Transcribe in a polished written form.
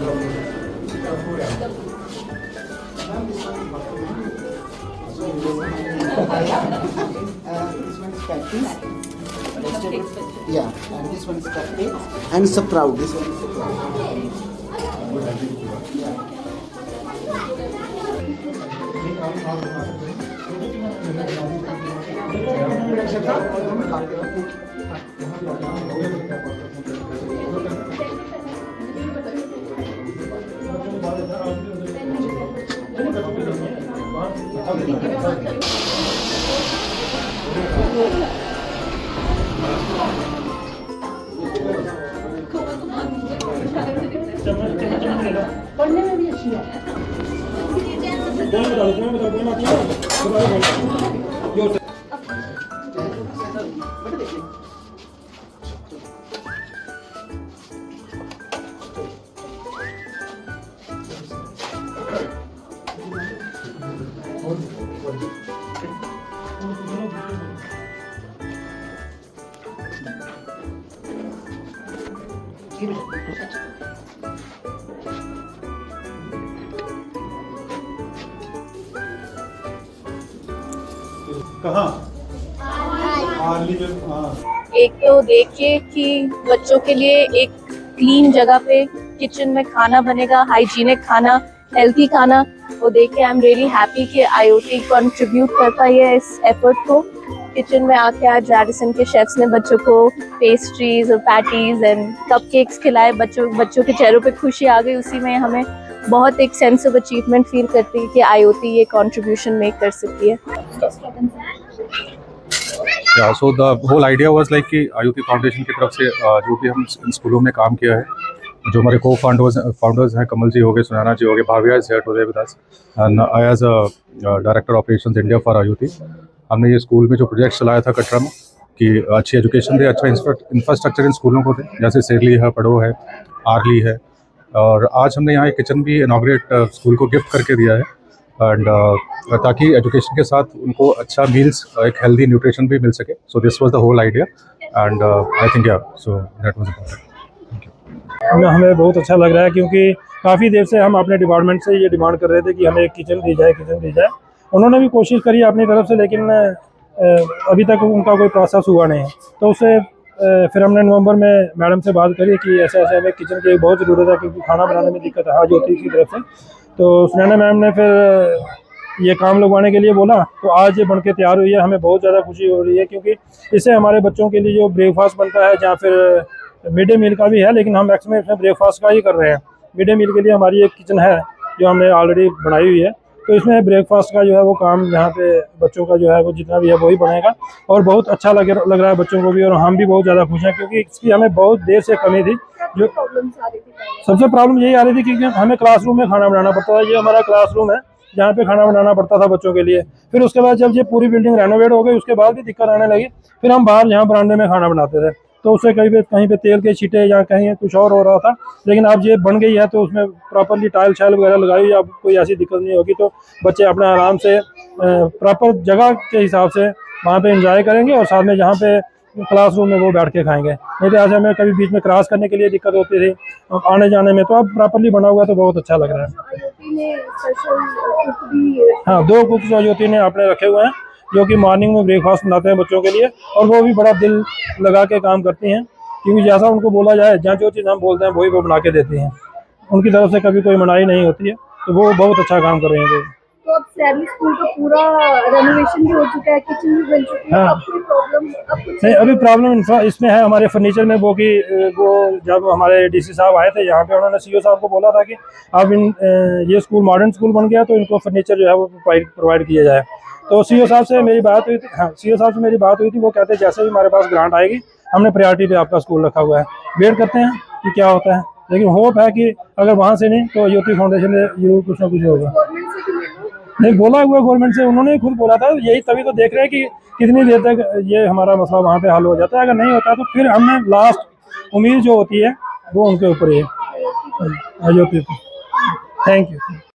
This one is patties. Yeah, and this one is cupcake and sprout. This one is sprout. पढ़ने में भी अच्छी है। कहाँ? एक तो देखिए कि बच्चों के लिए एक क्लीन जगह पे किचन में खाना बनेगा, हाइजीनिक खाना, हेल्थी खाना, वो देख के आई एम रियली हैप्पी कि IoT कंट्रीब्यूट करता है इस एफर्ट को। किचन में आके आज रैडिसन के शेफ्स ने बच्चों को पेस्ट्रीज और पैटीज एंड कपकेक्स खिलाए। बच्चों के चेहरों पे खुशी आ गई। उसी में हमें बहुत एक सेंस ऑफ अचीवमेंट फील करती है कि IoT ये कंट्रीब्यूशन मेक कर सकती है। Yeah, so the whole idea was like कि IoT फाउंडेशन की तरफ से जो भी हम स्कूलों में काम किया है, जो हमारे फाउंडर्स हैं, कमल जी हो गए, सुनैना जी हो गए, Bhavya is here today with us and I as a director operations India for IoT। हमने ये स्कूल में जो प्रोजेक्ट चलाया था कटरा में कि अच्छी एजुकेशन दे, अच्छा इंफ्रास्ट्रक्चर इन स्कूलों को दे, जैसे सेरली है, पड़ो है, आरली है। और आज हमने यहाँ एक किचन भी इनॉग्रेट स्कूल को गिफ्ट करके दिया है एंड ताकि एजुकेशन के साथ उनको अच्छा मील्स, एक हेल्दी न्यूट्रिशन भी मिल सके। So this was the whole idea and I think yeah so that was important. हमें बहुत अच्छा लग रहा है क्योंकि काफ़ी देर से हम अपने डिपार्टमेंट से ये डिमांड कर रहे थे कि हमें एक किचन दी जाए। उन्होंने भी कोशिश करी अपनी तरफ से, लेकिन अभी तक उनका कोई प्रोसेस हुआ नहीं है। तो उससे फिर हमने नवंबर में मैडम से बात करी कि ऐसे हमें किचन की बहुत ज़रूरत है क्योंकि खाना बनाने में दिक्कत है होती की तरफ से। तो सुनैना मैम ने फिर ये काम लगवाने के लिए बोला, तो आज ये बन के तैयार हुई है। हमें बहुत ज़्यादा खुशी हो रही है क्योंकि इससे हमारे बच्चों के लिए जो ब्रेकफास्ट बनता है, या फिर मिड डे मील का भी है, लेकिन हम मैक्सिमम इसमें ब्रेकफास्ट का ही कर रहे हैं। मिड डे मील के लिए हमारी एक किचन है जो हमने ऑलरेडी बनाई हुई है, तो इसमें ब्रेकफास्ट का जो है वो काम यहाँ पे बच्चों का जो है वो जितना भी है वही बनेगा और बहुत अच्छा लग रहा है बच्चों को भी, और हम भी बहुत ज़्यादा खुश हैं क्योंकि इसकी हमें बहुत देर से कमी थी। जो सबसे प्रॉब्लम यही आ रही थी कि हमें क्लासरूम में खाना बनाना पड़ता था। ये हमारा क्लासरूम है जहाँ पे खाना बनाना पड़ता था बच्चों के लिए। फिर उसके बाद जब ये पूरी बिल्डिंग रेनोवेट हो गई उसके बाद भी दिक्कत आने लगी। फिर हम बाहर यहाँ बरामदे में खाना बनाते थे, तो उससे कहीं पे तेल के छींटे या कहीं कुछ और हो रहा था। लेकिन अब ये बन गई है तो उसमें प्रॉपरली टाइल शाइल वगैरह लगाई, अब कोई ऐसी दिक्कत नहीं होगी। तो बच्चे अपना आराम से प्रॉपर जगह के हिसाब से वहाँ पे एंजॉय करेंगे और साथ में जहाँ पे क्लासरूम में वो बैठ के खाएंगे। नहीं तो ऐसे हमें कभी बीच में क्रॉस करने के लिए दिक्कत होती थी आने जाने में, तो अब प्रॉपरली बना हुआ तो बहुत अच्छा लग रहा है। हाँ, 2 कुक्स IoT ने आपने रखे हुए हैं जो कि मॉर्निंग में ब्रेकफास्ट बनाते हैं बच्चों के लिए, और वो भी बड़ा दिल लगा के काम करती हैं क्योंकि जैसा उनको बोला जाए, जहाँ जो चीज़ हम बोलते हैं वही वो बना के देती हैं। उनकी तरफ से कभी कोई मनाही नहीं होती है, तो वो बहुत अच्छा काम कर रहे हैं। तो अब सैरली स्कूल का पूरा रेनोवेशन भी हो चुका है, किचन भी बन चुकी है। हाँ। अब कोई प्रॉब्लम नहीं, अभी प्रॉब्लम इसमें है हमारे फर्नीचर में, वो जब हमारे DC साहब आए थे यहाँ पे, उन्होंने CO साहब को बोला था कि अब ये स्कूल मॉडर्न स्कूल बन गया तो इनको फर्नीचर जो है वो प्रोवाइड किया जाए। तो CO साहब से मेरी बात हुई थी। हाँ, CO साहब से मेरी बात हुई थी। वो कहते हैं जैसे ही हमारे पास ग्रांट आएगी हमने प्रायोरिटी पे आपका स्कूल रखा हुआ है, वेट करते हैं कि क्या होता है। लेकिन होप है कि अगर वहाँ से नहीं तो IoT फाउंडेशन में जरूर कुछ ना कुछ होगा। नहीं, बोला हुआ गवर्नमेंट से, उन्होंने खुद बोला था यही, तभी तो देख रहे हैं कि कितनी देर तक ये हमारा मसला वहाँ पे हल हो जाता है। अगर नहीं होता तो फिर हमने लास्ट उम्मीद जो होती है वो उनके ऊपर ही है, IoT। Thank you.